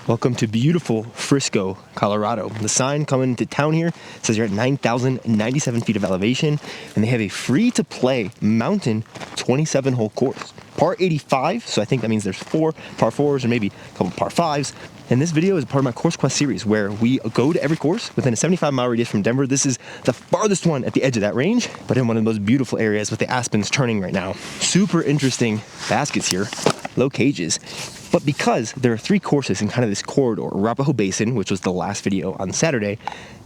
Welcome to beautiful Frisco, Colorado. The sign coming to town here says you're at 9,097 feet of elevation, and they have a free-to-play mountain 27-hole course. Par 85, so I think that means there's 4 par 4s or maybe a couple par 5s. And this video is part of my Course Quest series where we go to every course within a 75-mile radius from Denver. This is the farthest one at the edge of that range, but in one of the most beautiful areas with the aspens turning right now. Super interesting baskets here, low cages. But because there are 3 courses in kind of this corridor, Arapahoe Basin, which was the last video on Saturday,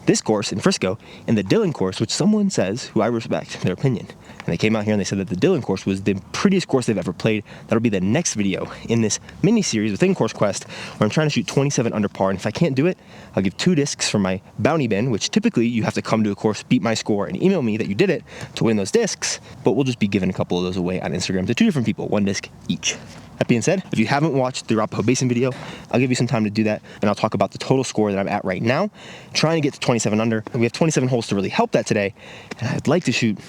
this course in Frisco, and the Dillon course, which someone says, who I respect their opinion, and they came out here and they said that the Dillon course was the prettiest course they've ever played. That'll be the next video in this mini-series within Course Quest, where I'm trying to shoot 27 under par, and if I can't do it, I'll give 2 discs from my bounty bin, which typically you have to come to a course, beat my score, and email me that you did it to win those discs, but we'll just be giving a couple of those away on Instagram to 2 different people, 1 disc each. That being said, if you haven't watched the Arapahoe Basin video, I'll give you some time to do that, and I'll talk about the total score that I'm at right now, trying to get to 27 under. And we have 27 holes to really help that today, and I'd like to shoot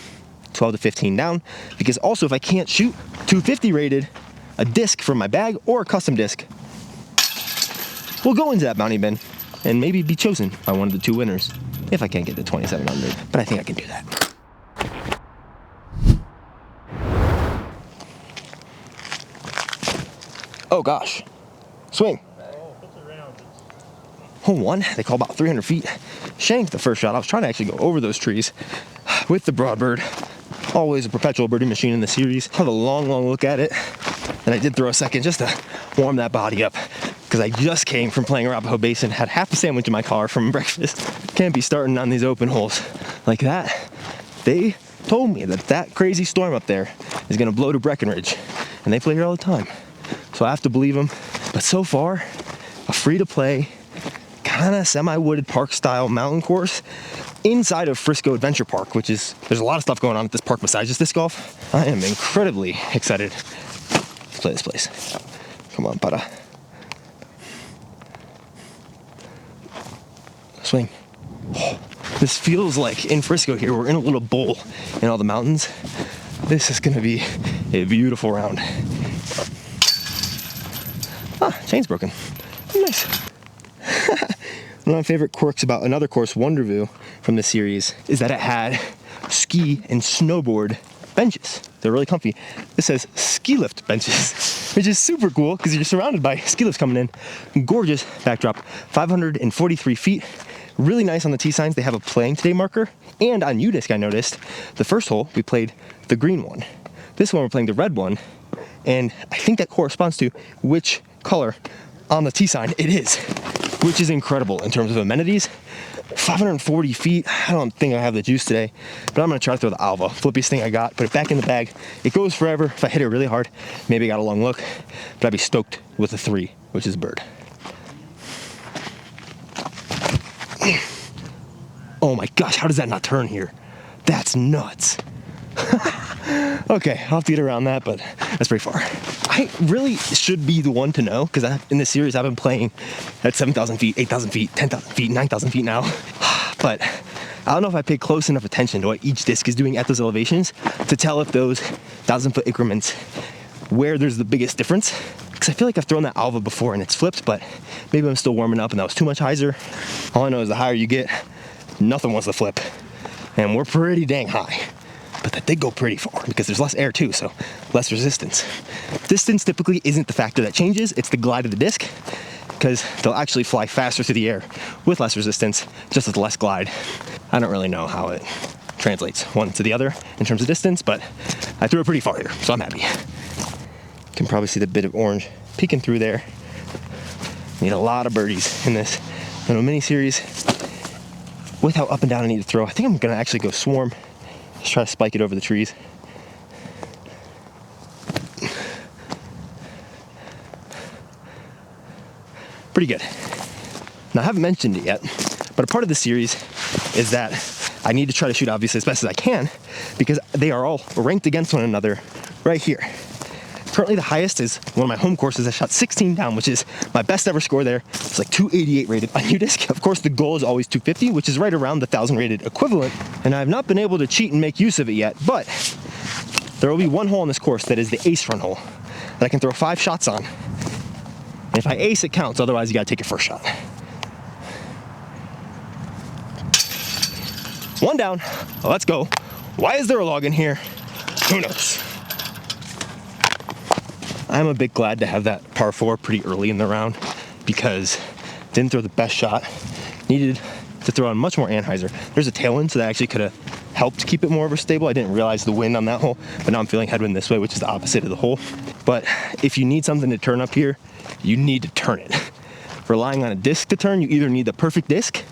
12 to 15 down, because also if I can't shoot 250 rated, a disc from my bag or a custom disc will go into that bounty bin and maybe be chosen by one of the 2 winners if I can't get to 27 under, but I think I can do that. Oh gosh, swing. Hole 1, they call about 300 feet. Shanked the first shot. I was trying to actually go over those trees with the broadbird. Always a perpetual birdie machine in the series. Have a long look at it. And I did throw a second just to warm that body up, because I just came from playing Arapahoe Basin, had half a sandwich in my car from breakfast. Can't be starting on these open holes like that. They told me that that crazy storm up there is gonna blow to Breckenridge, and they play here all the time. So I have to believe them. But so far, a free-to-play, kind of semi-wooded park-style mountain course inside of Frisco Adventure Park, which is, there's a lot of stuff going on at this park besides just disc golf. I am incredibly excited to play this place. Come on, Pada. Swing. Oh, this feels like in Frisco here, we're in a little bowl in all the mountains. This is gonna be a beautiful round. Ah, chain's broken. Nice. One of my favorite quirks about another course, Wonderview, from this series, is that it had ski and snowboard benches. They're really comfy. This says ski lift benches, which is super cool because you're surrounded by ski lifts coming in. Gorgeous backdrop, 543 feet. Really nice on the tee signs. They have a playing today marker. And on U-Disc, I noticed, the first hole, we played the green one. This one, we're playing the red one. And I think that corresponds to which color on the tee sign it is, which is incredible in terms of amenities. 540 feet. I don't think I have the juice today, but I'm gonna try to throw the Alva. Flippiest thing I got, put it back in the bag. It goes forever. If I hit it really hard, maybe I got a long look, but I'd be stoked with a 3, which is bird. Oh my gosh, how does that not turn here? That's nuts. Okay, I'll have to get around that, but that's pretty far. I really should be the one to know, because in this series I've been playing at 7,000 feet, 8,000 feet, 10,000 feet, 9,000 feet now. But I don't know if I pay close enough attention to what each disc is doing at those elevations to tell if those 1,000-foot increments, where there's the biggest difference. Because I feel like I've thrown that Alva before and it's flipped, but maybe I'm still warming up and that was too much hyzer. All I know is the higher you get, nothing wants to flip. And we're pretty dang high. But that did go pretty far because there's less air too, so less resistance. Distance typically isn't the factor that changes, it's the glide of the disc, because they'll actually fly faster through the air with less resistance, just with less glide. I don't really know how it translates one to the other in terms of distance, but I threw it pretty far here, so I'm happy. You can probably see the bit of orange peeking through there. Need a lot of birdies in this little mini series. With how up and down I need to throw, I think I'm gonna actually go swarm. Just try to spike it over the trees. Pretty good. Now I haven't mentioned it yet, but a part of the series is that I need to try to shoot obviously as best as I can, because they are all ranked against one another right here. Currently the highest is one of my home courses. I shot 16 down, which is my best ever score there. It's like 288 rated on U-Disc. Of course, the goal is always 250, which is right around the 1,000 rated equivalent. And I've not been able to cheat and make use of it yet, but there will be one hole on this course that is the ace run hole that I can throw 5 shots on And if I ace, it counts. Otherwise, you gotta take your first shot. One down. Let's go. Why is there a log in here? Who knows? I'm a bit glad to have that par 4 pretty early in the round because didn't throw the best shot. Needed to throw on much more anhyzer. There's a tailwind, so that actually could have helped keep it more of a stable. I didn't realize the wind on that hole, but now I'm feeling headwind this way, which is the opposite of the hole. But if you need something to turn up here, you need to turn it. Relying on a disc to turn, you either need the perfect disc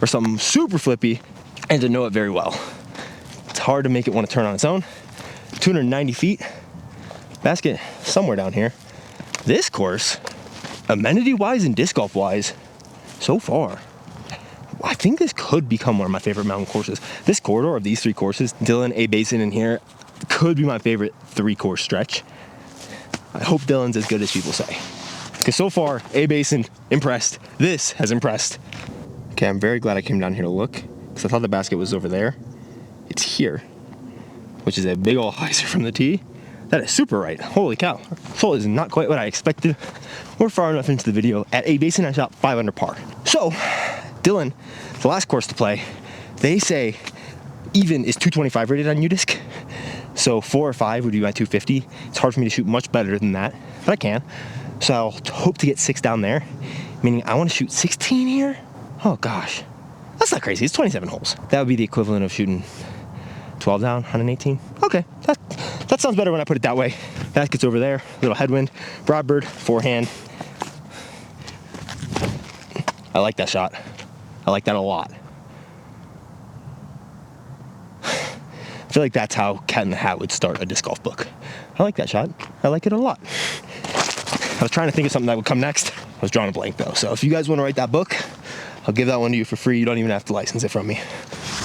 or something super flippy and to know it very well. It's hard to make it want to turn on its own. 290 feet, basket somewhere down here. This course, amenity-wise and disc golf-wise, so far, I think this could become one of my favorite mountain courses. This corridor of these 3 courses, Dillon, A Basin, and here, could be my favorite 3-course stretch. I hope Dillon's as good as people say. Because so far, A Basin, impressed. This has impressed. Okay, I'm very glad I came down here to look, because I thought the basket was over there. It's here, which is a big ol' hyzer from the tee. That is super right. Holy cow. Hole is not quite what I expected. We're far enough into the video. At A Basin, I shot 5 under par. So, Dillon, the last course to play, they say even is 225 rated on UDisc. So 4 or 5 would be my 250. It's hard for me to shoot much better than that, but I can. So I'll hope to get 6 down there, meaning I want to shoot 16 here. Oh gosh, that's not crazy. It's 27 holes. That would be the equivalent of shooting 12 down on an 18. Okay, that sounds better when I put it that way. Basket's over there, little headwind, broadbird, forehand. I like that shot. I like that a lot. I feel like that's how Cat in the Hat would start a disc golf book. I like that shot. I like it a lot. I was trying to think of something that would come next. I was drawing a blank though. So if you guys want to write that book, I'll give that one to you for free. You don't even have to license it from me.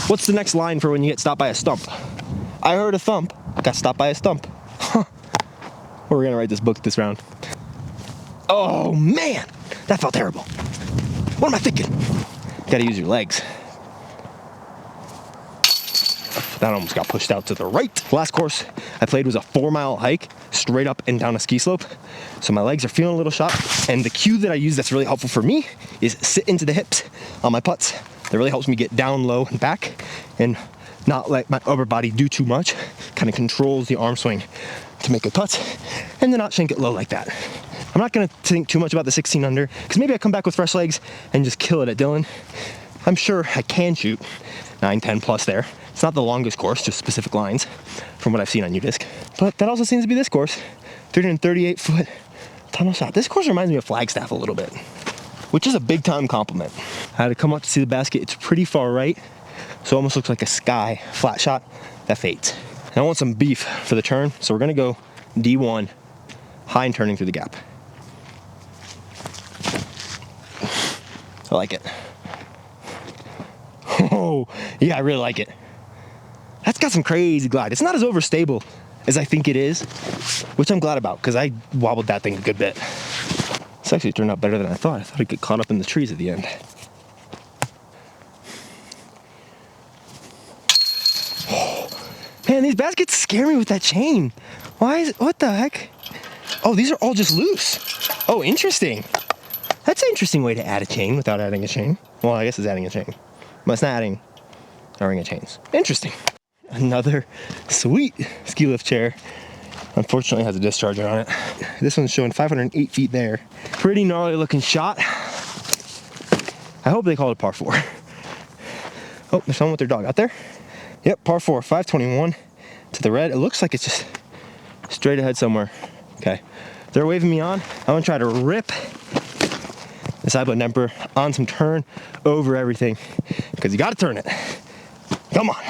What's the next line for when you get stopped by a stump? I heard a thump. Got stopped by a stump. Huh. We're gonna write this book this round. Oh man, that felt terrible. What am I thinking? Gotta use your legs. That almost got pushed out to the right. The last course I played was a 4-mile hike straight up and down a ski slope. So my legs are feeling a little shot. And the cue that I use that's really helpful for me is sit into the hips on my putts. That really helps me get down low and back and not let my upper body do too much. Kind of controls the arm swing to make good putts and to not shank it low like that. I'm not gonna think too much about the 16 under because maybe I come back with fresh legs and just kill it at Dillon. I'm sure I can shoot 9, 10 plus there. It's not the longest course, just specific lines from what I've seen on UDisc. But that also seems to be this course. 338 foot tunnel shot. This course reminds me of Flagstaff a little bit, which is a big time compliment. I had to come up to see the basket. It's pretty far right, so it almost looks like a sky flat shot that fades. And I want some beef for the turn, so we're gonna go D1, high and turning through the gap. I like it. Oh, yeah, I really like it. That's got some crazy glide. It's not as overstable as I think it is, which I'm glad about because I wobbled that thing a good bit. This actually turned out better than I thought. I thought I'd get caught up in the trees at the end. Oh, man, these baskets scare me with that chain. Why is it, what the heck? Oh, these are all just loose. Oh, interesting. That's an interesting way to add a chain without adding a chain. Well, I guess it's adding a chain. But it's not adding a ring of chains. Interesting. Another sweet ski lift chair. Unfortunately has a discharger on it. This one's showing 508 feet there. Pretty gnarly looking shot. I hope they call it a par 4. Oh, there's someone with their dog out there. Yep, par 4, 521 to the red. It looks like it's just straight ahead somewhere. Okay, they're waving me on. I'm gonna try to rip the side blood Nemper on some turn over everything because you gotta turn it. Come on.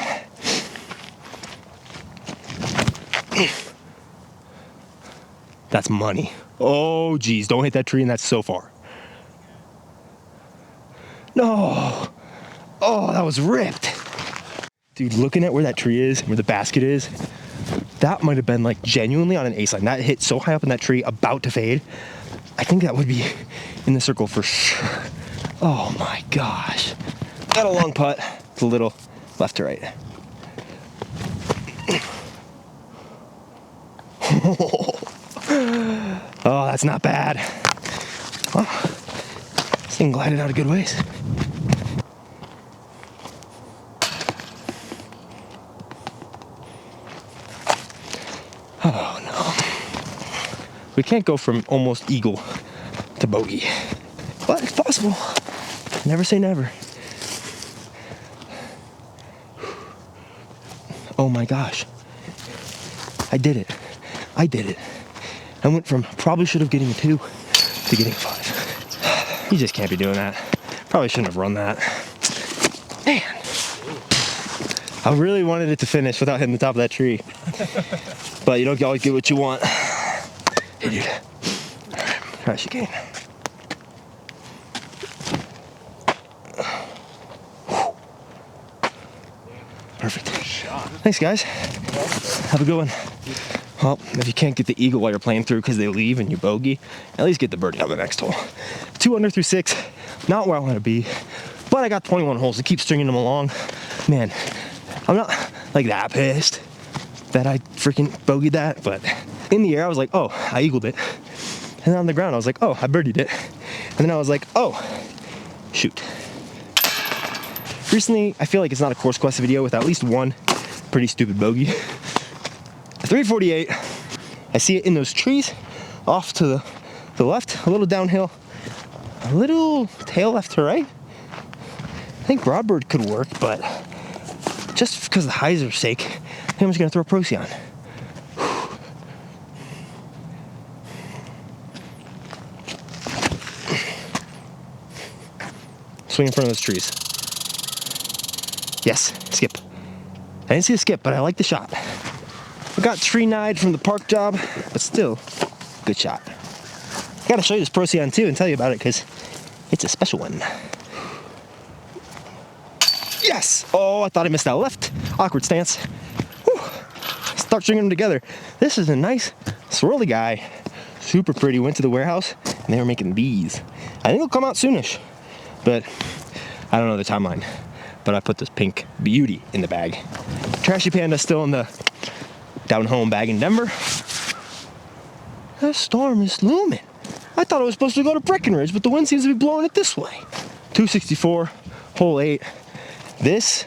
That's money. Oh geez, don't hit that tree and that's so far. No. Oh, that was ripped. Dude, looking at where that tree is, where the basket is, that might have been like genuinely on an ace line. That hit so high up in that tree, about to fade. I think that would be in the circle for sure. Oh my gosh. Got a long putt. It's a little left to right. Oh, that's not bad. Well, this thing glided out a good ways. Oh no. We can't go from almost eagle to bogey, but it's possible. Never say never. Oh my gosh. I did it. I did it. I went from probably should have getting a 2 to getting a 5. You just can't be doing that. Probably shouldn't have run that. Man. I really wanted it to finish without hitting the top of that tree. But you don't always get what you want. Hey, dude. All right, crash again. Perfect. Thanks, guys. Have a good one. Well, if you can't get the eagle while you're playing through because they leave and you bogey, at least get the birdie on the next hole. 2 under through 6. Not where I want to be, but I got 21 holes to keep stringing them along. Man, I'm not like that pissed that I freaking bogeyed that, but in the air I was like, oh, I eagled it. And then on the ground I was like, oh, I birdied it. And then I was like, oh, shoot. Recently, I feel like it's not a course quest video with at least one pretty stupid bogey. 348. I see it in those trees off to the left, a little downhill, a little tail left to right. I think Broadbird could work, but just because of the hyzer's sake, I think I'm just gonna throw a Procyon. Swing in front of those trees. Yes, skip. I didn't see a skip, but I like the shot. I got tree-nied from the park job, but still, good shot. I gotta show you this Procyon too and tell you about it because it's a special one. Yes! Oh, I thought I missed that left. Awkward stance. Whew. Start stringing them together. This is a nice swirly guy. Super pretty. Went to the warehouse and they were making these. I think it'll come out soonish, but I don't know the timeline. But I put this pink beauty in the bag. Trashy Panda still in the down home bag in Denver. That storm is looming. I thought it was supposed to go to Breckenridge, but the wind seems to be blowing it this way. 264, hole 8. This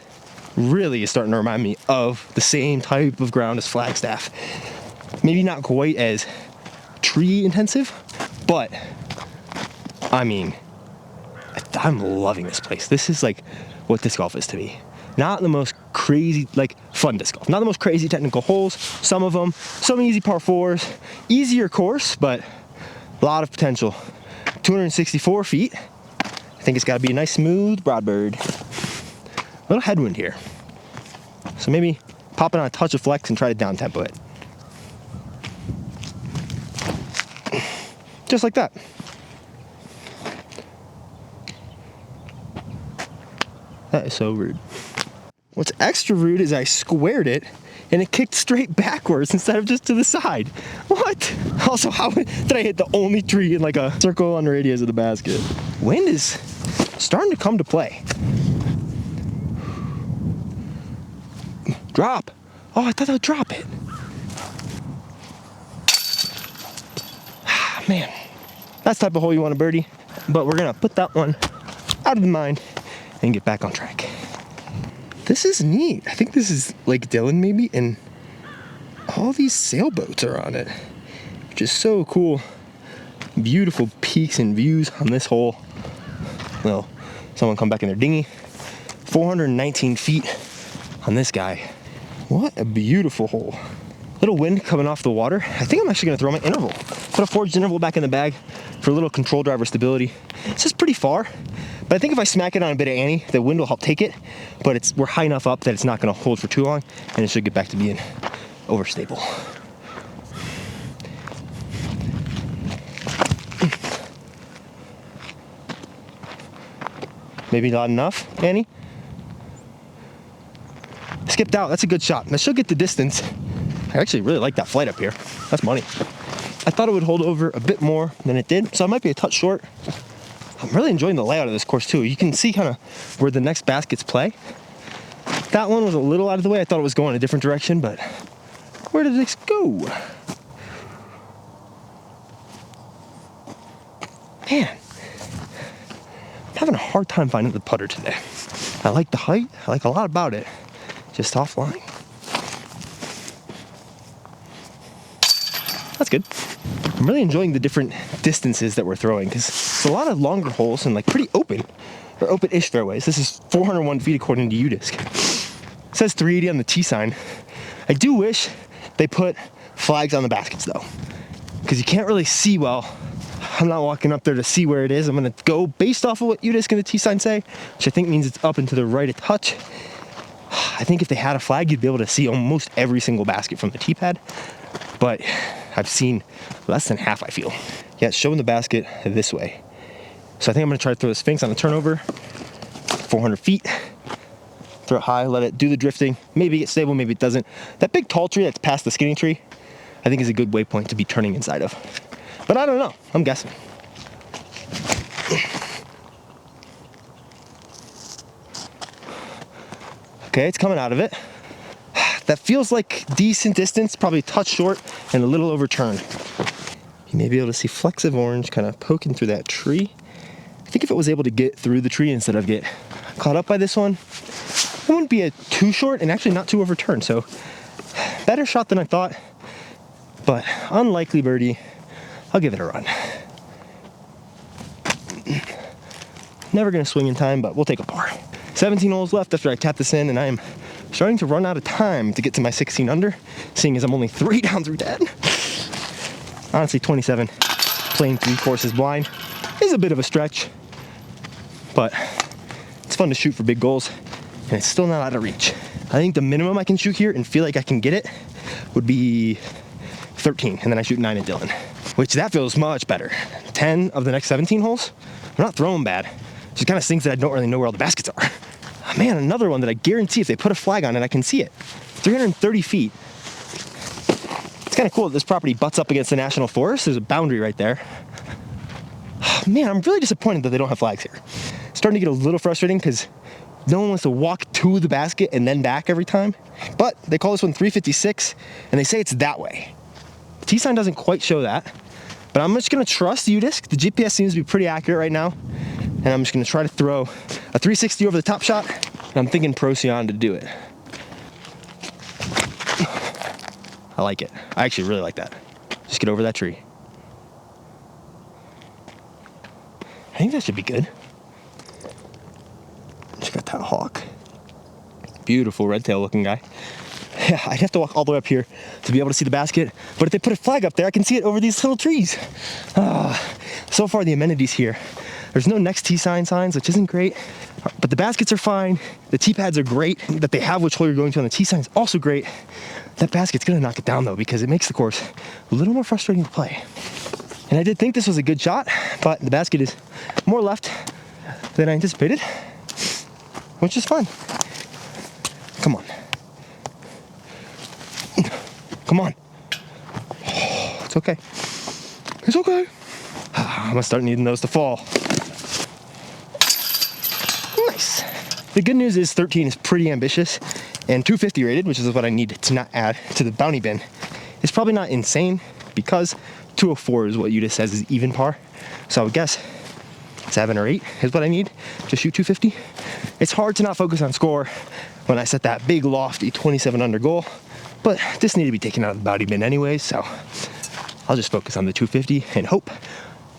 really is starting to remind me of the same type of ground as Flagstaff. Maybe not quite as tree intensive, but I mean, I'm loving this place. This is like what disc golf is to me. Not the most crazy, like fun disc golf. Not the most crazy technical holes. Some of them, some easy par 4s. Easier course, but a lot of potential. 264 feet. I think it's gotta be a nice smooth Broadbird. A little headwind here. So maybe pop it on a touch of flex and try to down tempo it. Just like that. That is so rude. What's extra rude is I squared it and it kicked straight backwards instead of just to the side. What? Also, how did I hit the only tree in like a circle on the radius of the basket? Wind is starting to come to play. Drop. Oh, I thought I would drop it. Man, that's the type of hole you want to birdie, but we're gonna put that one out of the mind and get back on track. This is neat. I think this is Lake Dillon maybe, and all these sailboats are on it, which is so cool. Beautiful peaks and views on this hole. Well, someone come back in their dinghy. 419 feet on this guy. What a beautiful hole. Little wind coming off the water. I think I'm actually gonna throw my interval. Put a forged interval back in the bag for a little control driver stability. It's just pretty far, but I think if I smack it on a bit of Annie, the wind will help take it, but we're high enough up that it's not gonna hold for too long, and it should get back to being overstable. Maybe not enough, Annie? Skipped out, that's a good shot. That should get the distance. I actually really like that flight up here. That's money. I thought it would hold over a bit more than it did, so I might be a touch short. I'm really enjoying the layout of this course too. You can see kind of where the next baskets play. That one was a little out of the way. I thought it was going a different direction, but where did this go? Man. having a hard time finding the putter today. I like the height. I like a lot about it. Just offline. That's good. I'm really enjoying the different distances that we're throwing because it's a lot of longer holes and like pretty open or open-ish fairways. This is 401 feet according to UDisc. It says 380 on the tee sign. I do wish they put flags on the baskets though, because you can't really see well. I'm not walking up there to see where it is. I'm gonna go based off of what UDisc and the tee sign say, which I think means it's up and to the right a touch. I think if they had a flag, you'd be able to see almost every single basket from the tee pad, but I've seen less than half, I feel. Yeah, it's showing the basket this way. So I think I'm gonna try to throw the Sphinx on the turnover, 400 feet, throw it high, let it do the drifting, maybe get stable, maybe it doesn't. That big tall tree that's past the skinny tree, I think is a good waypoint to be turning inside of. But I don't know, I'm guessing. Okay, it's coming out of it. That feels like decent distance, probably a touch short and a little overturned. You may be able to see flecks of orange kind of poking through that tree. I think if it was able to get through the tree instead of get caught up by this one, it wouldn't be a too short and actually not too overturned. So better shot than I thought, but unlikely birdie. I'll give it a run. Never gonna swing in time, but we'll take a par. 17 holes left after I tap this in, and I am starting to run out of time to get to my 16 under, seeing as I'm only 3 down through 10. Honestly, 27, playing 3 courses blind is a bit of a stretch, but it's fun to shoot for big goals, and it's still not out of reach. I think the minimum I can shoot here and feel like I can get it would be 13, and then I shoot 9 at Dillon, which that feels much better. 10 of the next 17 holes, I'm not throwing bad. It just kind of stinks that I don't really know where all the baskets are. Man, another one that I guarantee if they put a flag on it, I can see it. 330 feet. It's kind of cool that this property butts up against the National Forest. There's a boundary right there. Man, I'm really disappointed that they don't have flags here. It's starting to get a little frustrating because no one wants to walk to the basket and then back every time. But they call this one 356, and they say it's that way. The tee sign doesn't quite show that, but I'm just gonna trust UDisc. The GPS seems to be pretty accurate right now, and I'm just gonna try to throw a 360 over the top shot, and I'm thinking Procyon to do it. I like it. I actually really like that. Just get over that tree. I think that should be good. Just got that hawk. Beautiful red tail looking guy. Yeah, I'd have to walk all the way up here to be able to see the basket, but if they put a flag up there, I can see it over these little trees. So far the amenities here. There's no next tee signs, which isn't great, but the baskets are fine. The tee pads are great that they have which hole you're going to on the tee sign is also great. That basket's gonna knock it down though, because it makes the course a little more frustrating to play. And I did think this was a good shot, but the basket is more left than I anticipated, which is fine. Come on. Come on. Oh, it's okay. It's okay. I'm gonna start needing those to fall. Nice. The good news is 13 is pretty ambitious, and 250 rated, which is what I need to not add to the bounty bin, is probably not insane because 204 is what UDisc says is even par. So I would guess 7 or 8 is what I need to shoot 250. It's hard to not focus on score when I set that big lofty 27 under goal, but this needed to be taken out of the bounty bin anyway, so I'll just focus on the 250 and hope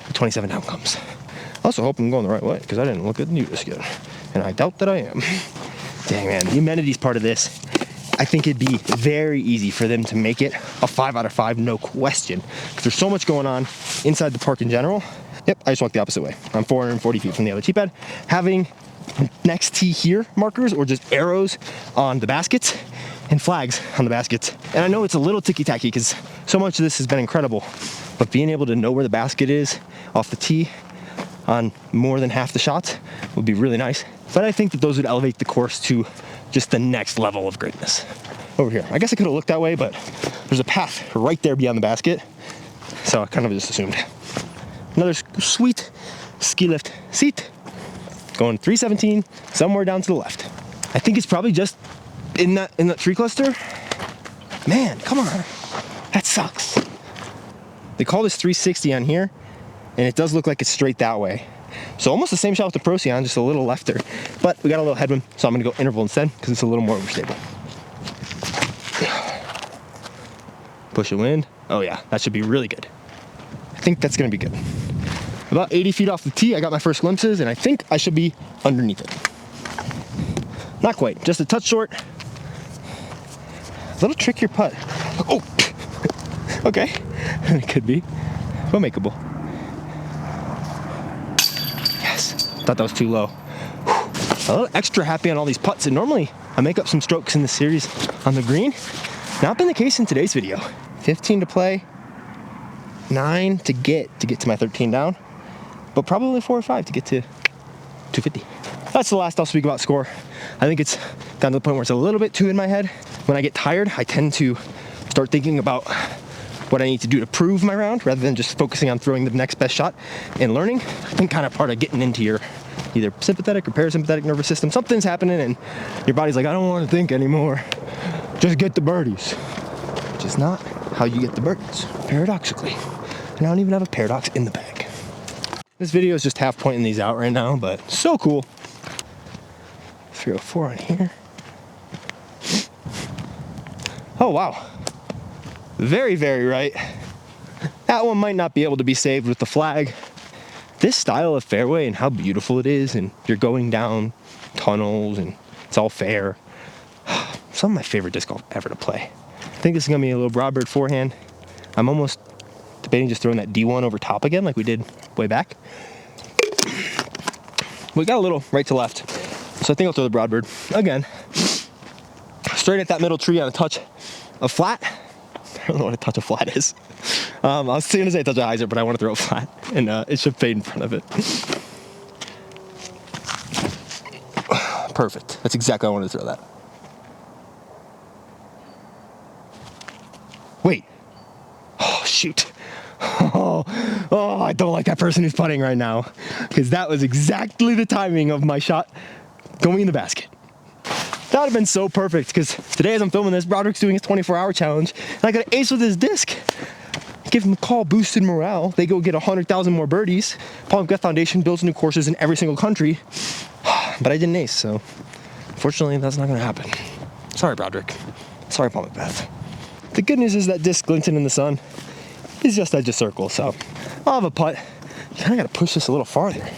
the 27 down comes. I also hope I'm going the right way because I didn't look at the UDisc yet, and I doubt that I am. Dang man, the amenities part of this, I think it'd be very easy for them to make it a 5 out of 5, no question. Because there's so much going on inside the park in general. Yep, I just walked the opposite way. I'm 440 feet from the other tee pad. Having next tee here markers or just arrows on the baskets and flags on the baskets. And I know it's a little ticky-tacky because so much of this has been incredible, but being able to know where the basket is off the tee on more than half the shots would be really nice. But I think that those would elevate the course to just the next level of greatness. Over here, I guess I could have looked that way, but there's a path right there beyond the basket, so I kind of just assumed. Another sweet ski lift seat, going 317, somewhere down to the left. I think it's probably just in that tree cluster. Man, come on, that sucks. They call this 360 on here, and it does look like it's straight that way. So almost the same shot with the Procyon, just a little lefter. But we got a little headwind, so I'm gonna go interval instead because it's a little more overstable. Push a wind. Oh yeah, that should be really good. I think that's gonna be good. About 80 feet off the tee, I got my first glimpses, and I think I should be underneath it. Not quite, just a touch short. A little trickier putt. Oh, okay, it could be, but makeable. Yes, thought that was too low. A little extra happy on all these putts, and normally I make up some strokes in the series on the green. Not been the case in today's video. 15 to play, 9 to get to my 13 down, but probably 4 or 5 to get to 250. That's the last I'll speak about score. I think it's down to the point where it's a little bit too in my head. When I get tired, I tend to start thinking about what I need to do to prove my round rather than just focusing on throwing the next best shot and learning. I think kind of part of getting into your either sympathetic or parasympathetic nervous system. Something's happening and your body's like, I don't want to think anymore. Just get the birdies. Which is not how you get the birdies, paradoxically. And I don't even have a paradox in the bag. This video is just half pointing these out right now, but so cool. 304 on here. Oh, wow. Very, very right. That one might not be able to be saved with the flag. This style of fairway and how beautiful it is, and you're going down tunnels and it's all fair. Some of my favorite disc golf ever to play. I think this is gonna be a little broadbird forehand. I'm almost debating just throwing that D1 over top again like we did way back. We got a little right to left, so I think I'll throw the broadbird again. Straight at that middle tree on a touch of flat. I don't know what a touch of flat is. I was going to say a touch of hyzer, but I want to throw it flat, and it should fade in front of it. Perfect. That's exactly how I wanted to throw that. Wait. Oh, shoot. Oh, I don't like that person who's putting right now, because that was exactly the timing of my shot going in the basket. That would have been so perfect, because today as I'm filming this, Broderick's doing his 24-hour challenge, and I got an ace with his disc. Give him a call, boosted morale. They go get 100,000 more birdies. Palm Death Foundation builds new courses in every single country. But I didn't ace, so unfortunately that's not gonna happen. Sorry, Broderick. Sorry, Palm Death. The good news is that disc glinting in the sun is just edge of circle, so I'll have a putt. You kinda gotta push this a little farther.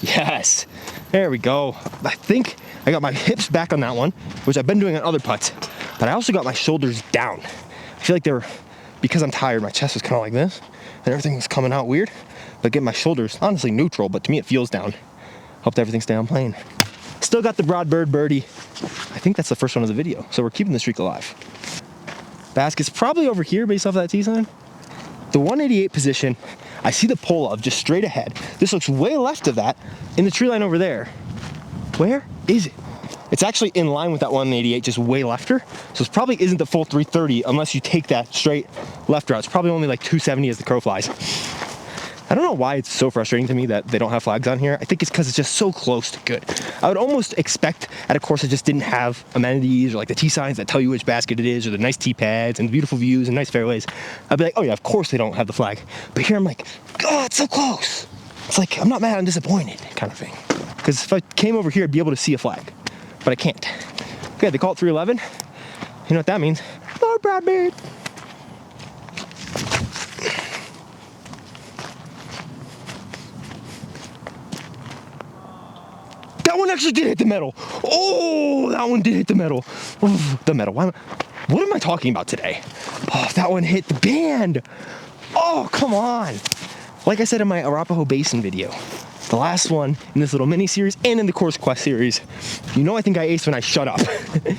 Yes, there we go. I think I got my hips back on that one, which I've been doing on other putts, but I also got my shoulders down. I feel like because I'm tired, my chest was kind of like this, and everything was coming out weird, but getting my shoulders, honestly neutral, but to me it feels down. Hope everything stay on plane. Still got the broadbird birdie. I think that's the first one of the video, so we're keeping the streak alive. Basket's probably over here based off that tee sign. The 188 position, I see the pull of just straight ahead. This looks way left of that in the tree line over there. Where is it? It's actually in line with that 188, just way lefter. So it probably isn't the full 330 unless you take that straight left route. It's probably only like 270 as the crow flies. I don't know why it's so frustrating to me that they don't have flags on here. I think it's because it's just so close to good. I would almost expect at a course that just didn't have amenities or like the tee signs that tell you which basket it is or the nice tee pads and beautiful views and nice fairways. I'd be like, oh yeah, of course they don't have the flag. But here I'm like, oh, it's so close. It's like, I'm not mad, I'm disappointed kind of thing. Because if I came over here, I'd be able to see a flag, but I can't. Okay, they call it 311. You know what that means? Lord Broadbeard. That one actually did hit the metal. Oh, that one did hit the metal. Oh, the metal. What am I talking about today? Oh, that one hit the band. Oh, come on. Like I said in my Arapahoe Basin video, the last one in this little mini series and in the Course Quest series, you know I think I aced when I shut up.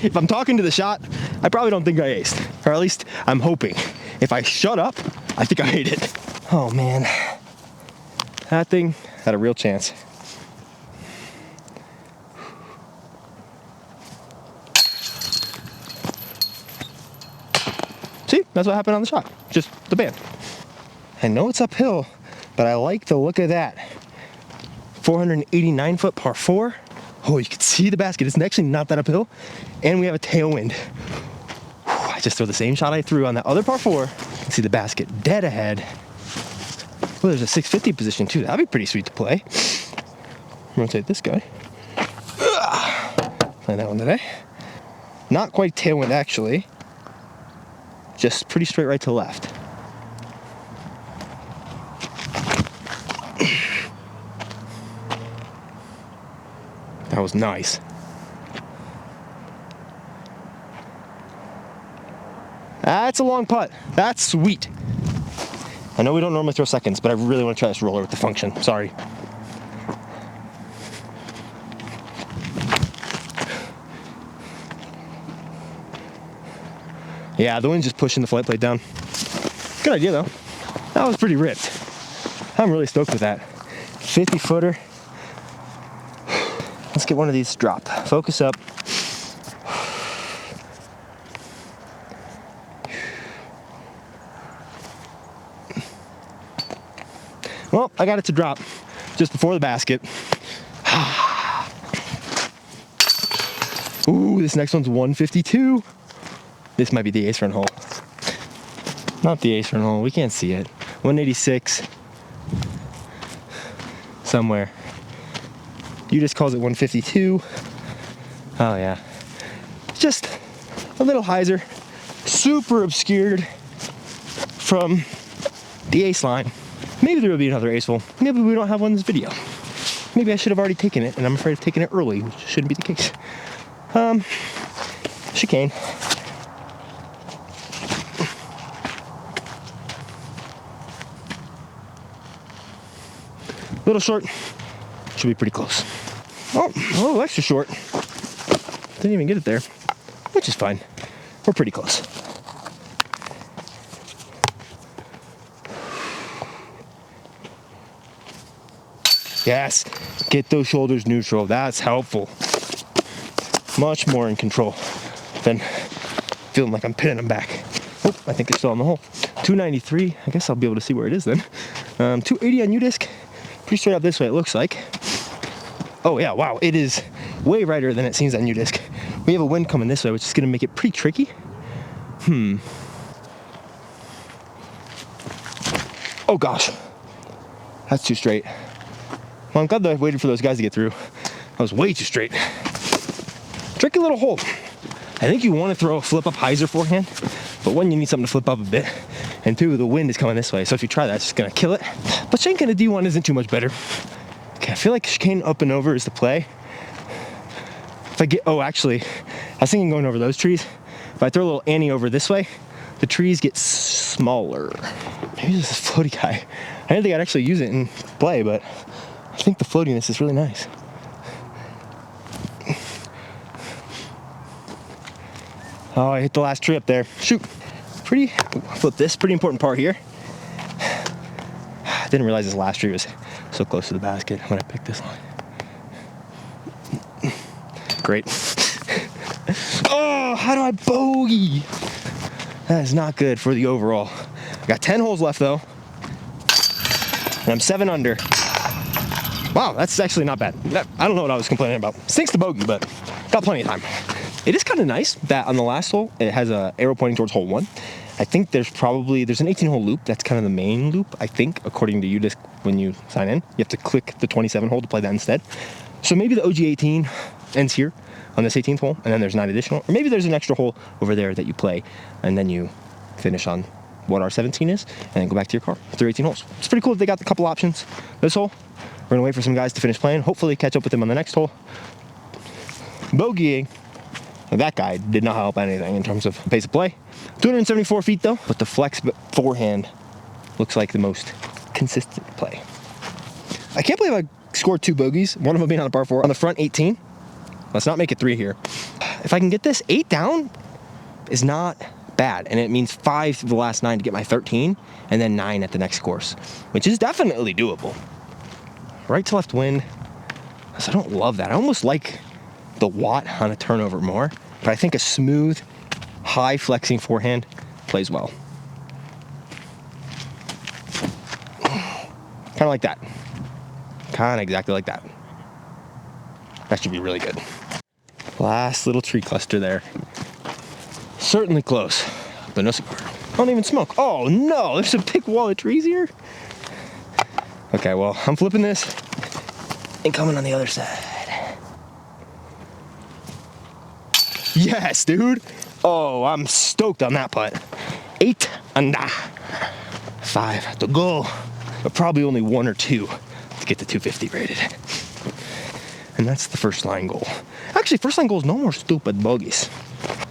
If I'm talking to the shot, I probably don't think I aced. Or at least I'm hoping. If I shut up, I think I hate it. Oh man. That thing had a real chance. See, that's what happened on the shot. Just the band. I know it's uphill, but I like the look of that. 489 foot par 4. Oh, you can see the basket. It's actually not that uphill. And we have a tailwind. I just throw the same shot I threw on that other par 4. You can see the basket dead ahead. Oh, there's a 650 position too. That'd be pretty sweet to play. Rotate this guy. Play that one today. Not quite tailwind actually. Just pretty straight right to left. That was nice. That's a long putt. That's sweet. I know we don't normally throw seconds, but I really want to try this roller with the function. Sorry. Yeah, the wind's just pushing the flight plate down. Good idea though. That was pretty ripped. I'm really stoked with that. 50 footer. Let's get one of these to drop. Focus up. Well, I got it to drop just before the basket. Ooh, this next one's 152. This might be the ace front hole. Not the ace front hole, we can't see it. 186. Somewhere. You just calls it 152. Oh yeah. Just a little hyzer. Super obscured from the ace line. Maybe there will be another ace hole. Maybe we don't have one in this video. Maybe I should have already taken it, and I'm afraid of taking it early, which shouldn't be the case. Chicane. A little short. Should be pretty close. Oh, a little extra short. Didn't even get it there, which is fine. We're pretty close. Yes, get those shoulders neutral. That's helpful. Much more in control than feeling like I'm pinning them back. Oh, I think it's still on the hole. 293. I guess I'll be able to see where it is then. 280 on U-disc. Pretty straight up this way, it looks like. Oh yeah, wow, it is way righter than it seems on U-disc. We have a wind coming this way, which is gonna make it pretty tricky. Oh gosh, that's too straight. Well, I'm glad that I waited for those guys to get through. That was way too straight. Tricky little hole. I think you want to throw a flip up hyzer forehand, but one, you need something to flip up a bit, and two, the wind is coming this way, so if you try that, it's just gonna kill it. But shank in a D1 isn't too much better. Okay, I feel like chicane up and over is the play. If I get, oh, actually, I was thinking going over those trees. If I throw a little Annie over this way, the trees get smaller. Maybe this is a floaty guy. I didn't think I'd actually use it in play, but I think the floatiness is really nice. Oh, I hit the last tree up there. Shoot. Flip this, pretty important part here. I didn't realize this last tree was so close to the basket when I picked this line. Great. Oh, how do I bogey? That is not good for the overall. I got 10 holes left though. And I'm 7 under. Wow, that's actually not bad. I don't know what I was complaining about. Stinks to bogey, but got plenty of time. It is kind of nice that on the last hole, it has a arrow pointing towards hole 1. I think there's an 18-hole loop. That's kind of the main loop, I think, according to U-disc when you sign in. You have to click the 27 hole to play that instead. So maybe the OG 18 ends here on this 18th hole, and then there's 9 additional. Or maybe there's an extra hole over there that you play, and then you finish on what our 17 is, and then go back to your car through 18 holes. It's pretty cool that they got a couple options. This hole, we're gonna wait for some guys to finish playing, hopefully catch up with them on the next hole. Bogeying. That guy did not help anything in terms of pace of play. 274 feet though, but the flex forehand looks like the most consistent play. I can't believe I scored 2 bogeys, one of them being on the par 4 on the front 18. Let's not make it 3 here. If I can get this 8 down is not bad, and it means 5 through the last 9 to get my 13, and then 9 at the next course, which is definitely doable. Right to left wind, so I don't love that. I almost like the watt on a turnover more, but I think a smooth, high flexing forehand plays well. Kind of like that. Kind of exactly like that. That should be really good. Last little tree cluster there. Certainly close, but no cigar. I don't even smoke. Oh no, there's a big wall of trees here. Okay, well, I'm flipping this and coming on the other side. Yes, dude. Oh, I'm stoked on that putt. 8 under. 5 to go. But probably only 1 or 2 to get to 250 rated. And that's the first line goal. Actually, first line goal is no more stupid bogeys.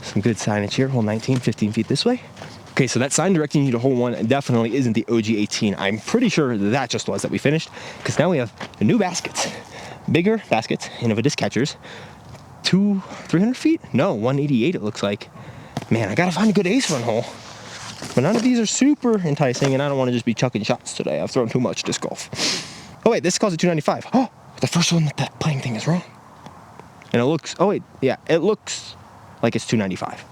Some good signage here. Hole 19, 15 feet this way. Okay, so that sign directing you to hole 1 definitely isn't the OG 18. I'm pretty sure that just was that we finished, because now we have new baskets. Bigger baskets, Innovatus catchers. 300 feet? No, 188 it looks like. Man, I gotta find a good ace run hole. But none of these are super enticing, and I don't want to just be chucking shots today. I've thrown too much disc golf. Oh wait, this calls it 295. Oh, the first one that playing thing is wrong. And it looks, oh wait, yeah, it looks like it's 295.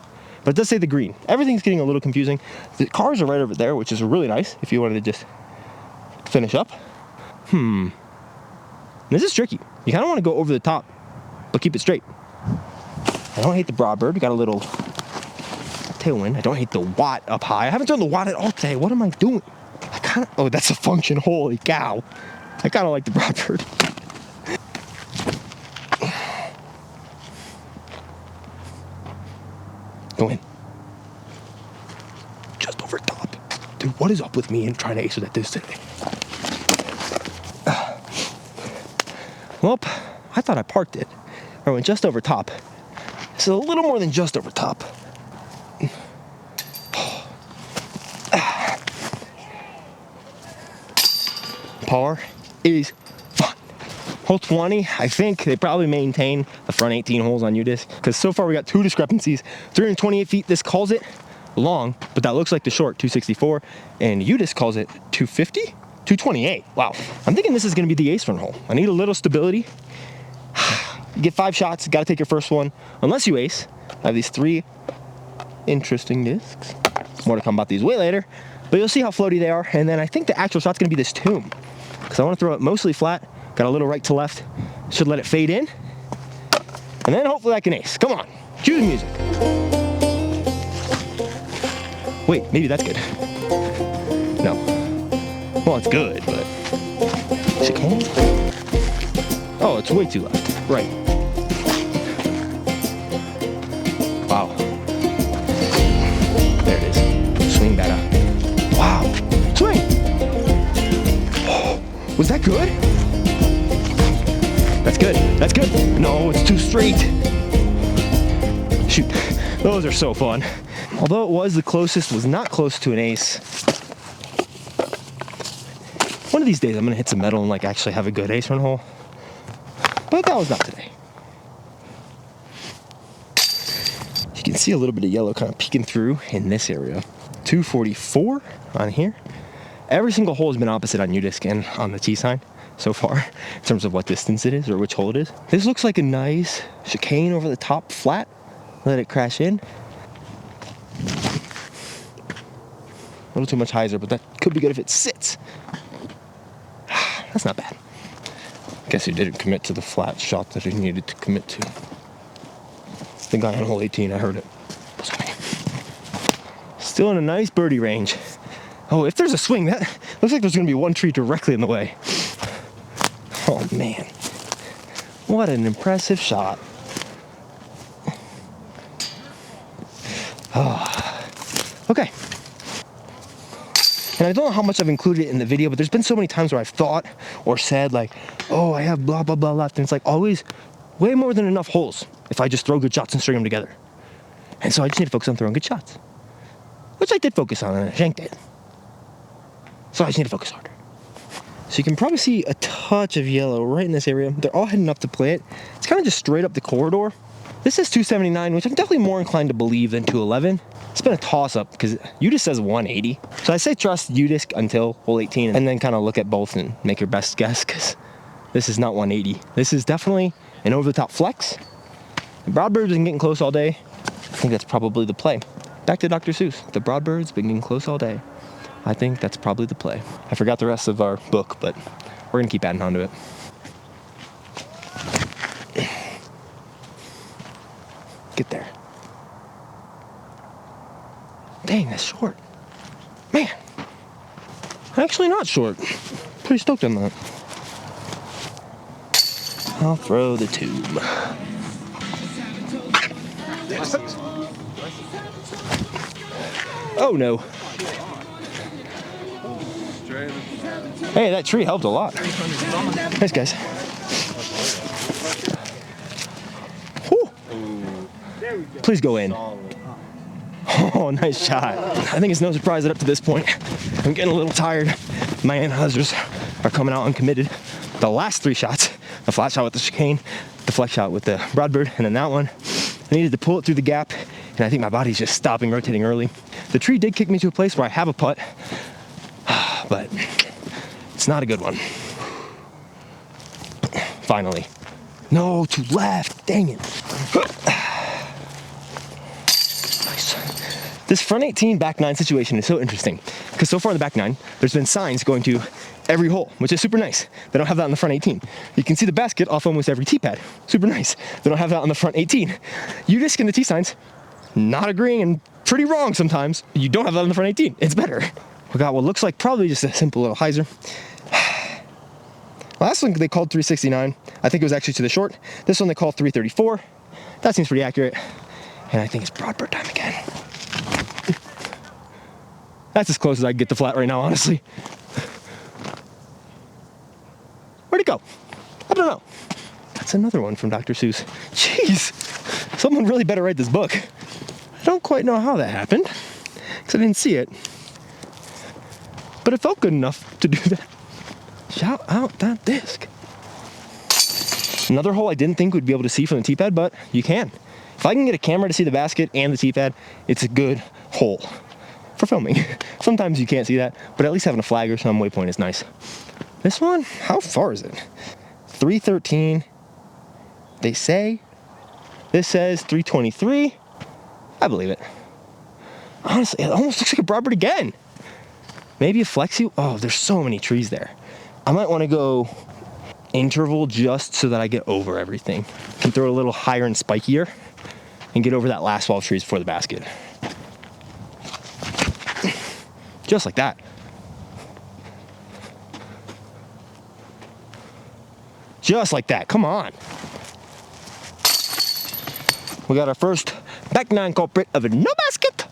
But it does say the green. Everything's getting a little confusing. The cars are right over there, which is really nice if you wanted to just finish up. This is tricky. You kind of want to go over the top, but keep it straight. I don't hate the broadbird. We got a little tailwind. I don't hate the watt up high. I haven't done the watt at all today. What am I doing? I kind of, oh, that's a function. Holy cow. I kind of like the broadbird. Go in. Just over top. Dude, what is up with me and trying to ace it at this today? Well, I thought I parked it. I went just over top. It's a little more than just over top. Par is fun. Hole 20, I think they probably maintain the front 18 holes on UDisc, because so far we got 2 discrepancies. 328 feet, this calls it long, but that looks like the short, 264, and UDisc calls it 250? 228, wow. I'm thinking this is gonna be the ace run hole. I need a little stability. You get 5 shots, gotta take your first one, unless you ace. I have these 3 interesting discs. More to come about these way later, but you'll see how floaty they are, and then I think the actual shot's gonna be this tomb, because I wanna throw it mostly flat, got a little right to left, should let it fade in, and then hopefully I can ace. Come on, cue the music. Wait, maybe that's good. No. Well, it's good, but chicane? Oh, it's way too left. Right. Wow. There it is. Swing better. Wow. Swing! Oh, was that good? That's good. That's good. No, it's too straight. Shoot. Those are so fun. Although it was the closest, was not close to an ace. One of these days I'm gonna hit some metal and like actually have a good ace run hole. But that was not today. You can see a little bit of yellow kind of peeking through in this area. 244 on here. Every single hole has been opposite on UDisc and on the T sign so far in terms of what distance it is or which hole it is. This looks like a nice chicane over the top flat. Let it crash in. A little too much hyzer, but that could be good if it sits. That's not bad. Guess he didn't commit to the flat shot that he needed to commit to. The guy on hole 18, I heard it. Still in a nice birdie range. Oh, if there's a swing, that looks like there's gonna be one tree directly in the way. Oh man, what an impressive shot. Oh. Okay. And I don't know how much I've included in the video, but there's been so many times where I've thought or said like, oh, I have blah, blah, blah left. And it's like always way more than enough holes if I just throw good shots and string them together. And so I just need to focus on throwing good shots, which I did focus on and I shanked it. So I just need to focus harder. So you can probably see a touch of yellow right in this area. They're all heading up to play it. It's kind of just straight up the corridor. This is 279, which I'm definitely more inclined to believe than 211. It's been a toss-up because UDisc says 180. So I say trust UDisc until hole 18 and then kind of look at both and make your best guess, because this is not 180. This is definitely an over-the-top flex. The broadbird's been getting close all day. I think that's probably the play. Back to Dr. Seuss. The broadbird's been getting close all day. I think that's probably the play. I forgot the rest of our book, but we're gonna keep adding on to it. Get there. Dang, that's short. Man, actually not short. Pretty stoked on that. I'll throw the tube. Oh no. Hey, that tree helped a lot. Thanks, guys. Whew. Please go in. Oh, nice shot. I think it's no surprise that up to this point, I'm getting a little tired. My analyzers are coming out uncommitted. The last 3 shots, the flat shot with the chicane, the flex shot with the broadbird, and then that one, I needed to pull it through the gap, and I think my body's just stopping rotating early. The tree did kick me to a place where I have a putt, but it's not a good one. Finally. No, to left, dang it. Nice. This front 18, back 9 situation is so interesting, because so far in the back 9, there's been signs going to every hole, which is super nice. They don't have that on the front 18. You can see the basket off almost every tee pad. Super nice. They don't have that on the front 18. You disc in the tee signs, not agreeing and pretty wrong sometimes. You don't have that on the front 18. It's better. We got what looks like probably just a simple little hyzer. Last one they called 369. I think it was actually to the short. This one they called 334. That seems pretty accurate. And I think it's broadbird time again. That's as close as I can get to flat right now, honestly. Where'd it go? I don't know. That's another one from Dr. Seuss. Jeez, someone really better write this book. I don't quite know how that happened, because I didn't see it. But it felt good enough to do that. Shout out that disc. Another hole I didn't think we'd be able to see from the tee pad, but you can. If I can get a camera to see the basket and the tee pad, it's a good hole for filming. Sometimes you can't see that, but at least having a flag or some waypoint is nice. This one, how far is it? 313. They say. This says 323. I believe it. Honestly, it almost looks like a broadbird again. Maybe a flexi. Oh, there's so many trees there. I might want to go interval just so that I get over everything. Can throw it a little higher and spikier and get over that last wall of trees before the basket. Just like that. Just like that. Come on. We got our first back 9 culprit of a no basket.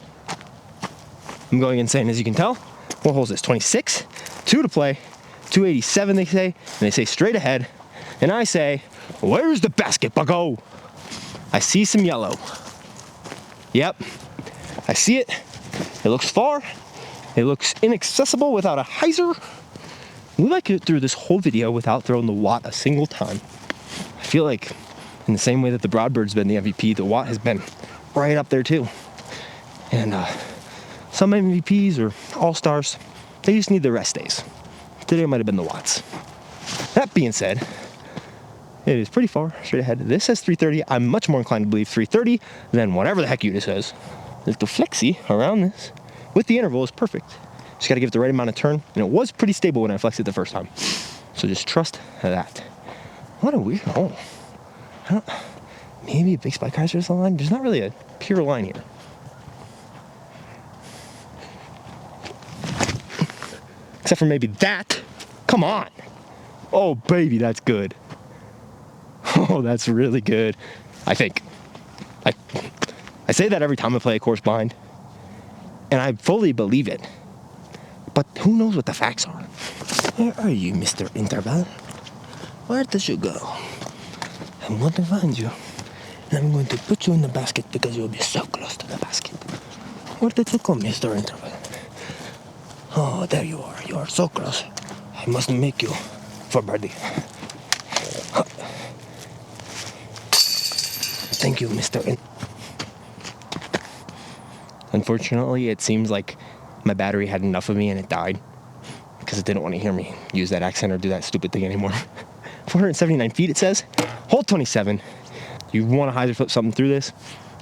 I'm going insane, as you can tell. What hole is this? 26. 2 to play. 287 they say. And they say straight ahead. And I say, where's the basket, bucko? I see some yellow. Yep. I see it. It looks far. It looks inaccessible without a hyzer. We might get through this whole video without throwing the Watt a single time. I feel like in the same way that the broadbird's been the MVP, the Watt has been right up there too. And some MVPs or all-stars, they just need their rest days. Today might have been the Watts. That being said, it is pretty far straight ahead. This says 330. I'm much more inclined to believe 330 than whatever the heck unit says. The flexi around this with the interval is perfect. Just got to give it the right amount of turn, and it was pretty stable when I flexed it the first time. So just trust that. What a weird hole. Maybe a big spike hyzer is the line. There's not really a pure line here. Except for maybe that. Come on. Oh, baby, that's good. Oh, that's really good. I think. I say that every time I play a course blind, and I fully believe it. But who knows what the facts are? Where are you, Mr. Interval? Where did you go? I'm going to find you, and I'm going to put you in the basket because you'll be so close to the basket. Where did you go, Mr. Interval? Oh, there you are. You are so close. I must make you for birdie. Thank you, Mr. Unfortunately, it seems like my battery had enough of me and it died because it didn't want to hear me use that accent or do that stupid thing anymore. 479 feet, it says. Hole 27. You want to hyzer flip something through this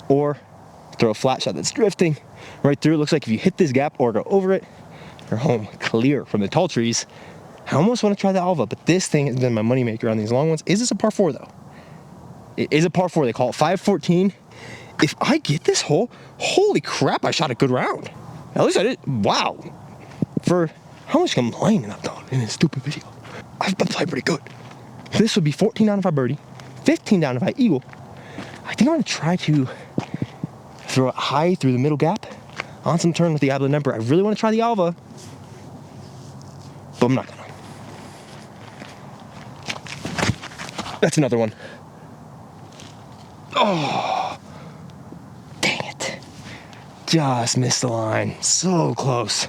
or throw a flat shot that's drifting right through. It looks like if you hit this gap or go over it, you're home clear from the tall trees. I almost want to try the Alva, but this thing has been my moneymaker on these long ones. Is this a par 4 though? It is a par 4. They call it 514. If I get this hole, holy crap, I shot a good round. At least I did. Wow. For How much complaining I've done in this stupid video. I've been playing pretty good. This would be 14 down if I birdie, 15 down if I eagle. I think I'm gonna try to throw it high through the middle gap on some turn with the Abla Emperor. I really want to try the Alva, but I'm not gonna. That's another one. Oh, dang it. Just missed the line. So close.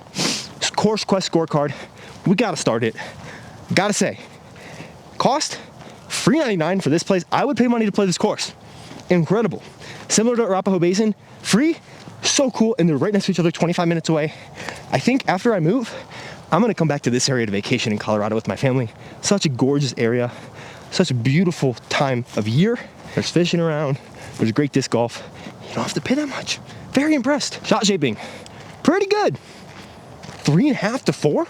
Course Quest scorecard. We gotta start it. Gotta say, cost $3.99 for this place. I would pay money to play this course. Incredible. Similar to Arapahoe Basin, free, so cool, and they're right next to each other, 25 minutes away. I think after I move, I'm gonna come back to this area to vacation in Colorado with my family. Such a gorgeous area, such a beautiful time of year. There's fishing around, there's great disc golf. You don't have to pay that much. Very impressed. Shot shaping, pretty good. 3.5 to 4. You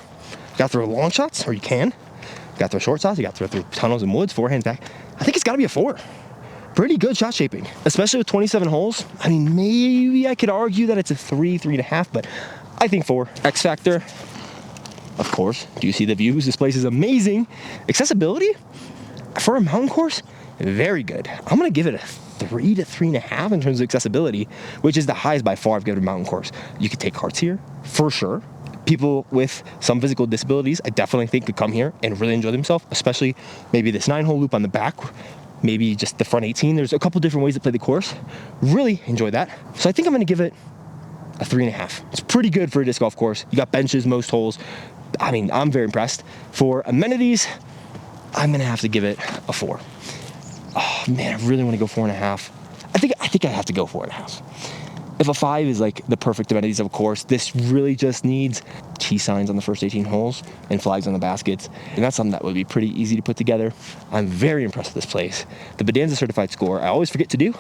gotta throw long shots, or you can. You gotta throw short shots, you gotta throw through tunnels and woods, forehands back. I think it's gotta be a 4. Pretty good shot shaping, especially with 27 holes. I mean, maybe I could argue that it's a 3, 3.5, but I think 4. X factor, of course. Do you see the views? This place is amazing. Accessibility for a mountain course, very good. I'm gonna give it a 3 to 3.5 in terms of accessibility, which is the highest by far I've given a mountain course. You could take carts here, for sure. People with some physical disabilities, I definitely think could come here and really enjoy themselves, especially maybe this 9-hole loop on the back, maybe just the front 18. There's a couple different ways to play the course. Really enjoy that. So I think I'm gonna give it a 3.5. It's pretty good for a disc golf course. You got benches, most holes. I mean, I'm very impressed. For amenities, I'm gonna have to give it a 4. Oh man, I really wanna go 4.5. I think I have to go 4.5. If a 5 is like the perfect amenities of a course, this really just needs T signs on the first 18 holes and flags on the baskets. And that's something that would be pretty easy to put together. I'm very impressed with this place. The Bedanza certified score, I always forget to do,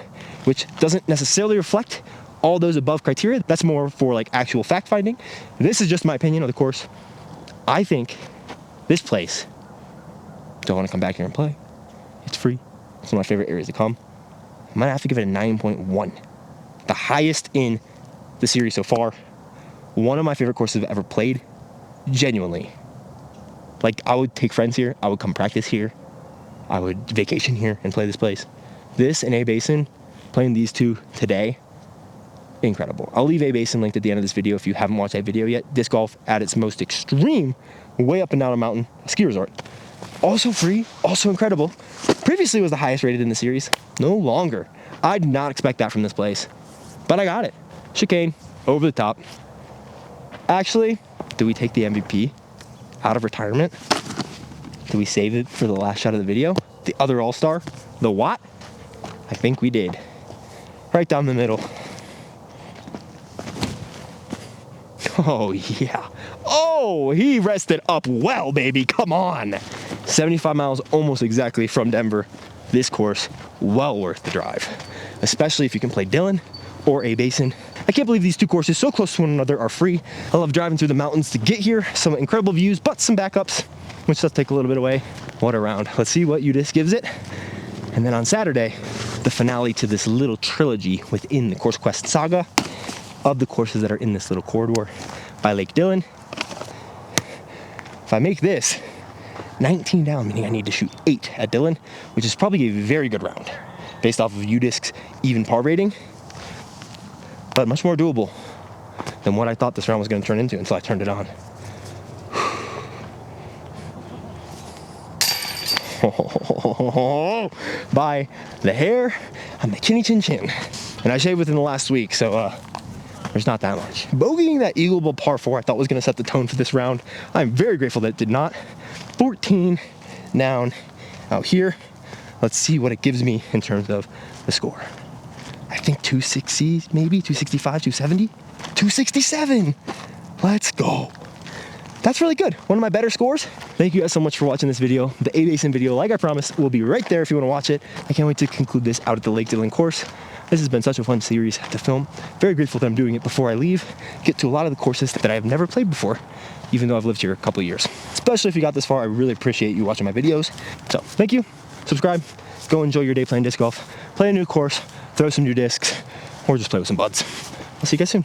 which doesn't necessarily reflect all those above criteria. That's more for like actual fact finding. This is just my opinion of the course. I think this place, don't want to come back here and play. It's free. It's one of my favorite areas to come. I might have to give it a 9.1. The highest in the series so far. One of my favorite courses I've ever played. Genuinely. Like, I would take friends here. I would come practice here. I would vacation here and play this place. This and A Basin, playing these two today, incredible. I'll leave A Basin linked at the end of this video if you haven't watched that video yet. Disc golf at its most extreme, way up and down a mountain, a ski resort. Also free, also incredible. Previously was the highest rated in the series. No longer. I did not expect that from this place. But I got it. Chicane, over the top. Actually, do we take the MVP out of retirement? Do we save it for the last shot of the video? The other all-star? The what? I think we did. Right down the middle. Oh, yeah. Oh, he rested up well, baby. Come on. 75 miles almost exactly from Denver. This course, well worth the drive. Especially if you can play Dillon or A Basin. I can't believe these two courses so close to one another are free. I love driving through the mountains to get here. Some incredible views, but some backups, which does take a little bit away. What a round. Let's see what UDisc gives it. And then on Saturday, the finale to this little trilogy within the Course Quest saga of the courses that are in this little corridor by Lake Dillon. If I make this 19 down, meaning I need to shoot 8 at Dillon, which is probably a very good round based off of UDisc's even par rating, but much more doable than what I thought this round was going to turn into until I turned it on. By the hair on the chinny chin chin. And I shaved within the last week, so there's not that much. Bogeying that eagle ball par 4 I thought was going to set the tone for this round. I'm very grateful that it did not. 14 down out here. Let's see what it gives me in terms of the score. I think 260, maybe 265, 270, 267. Let's go. That's really good. One of my better scores. Thank you guys so much for watching this video. The A Basin video, like I promised, will be right there if you want to watch it. I can't wait to conclude this out at the Lake Dillon course. This has been such a fun series to film. Very grateful that I'm doing it before I leave. Get to a lot of the courses that I have never played before, even though I've lived here a couple of years. Especially if you got this far, I really appreciate you watching my videos. So thank you, subscribe, go enjoy your day playing disc golf, play a new course, throw some new discs, or just play with some buds. I'll see you guys soon.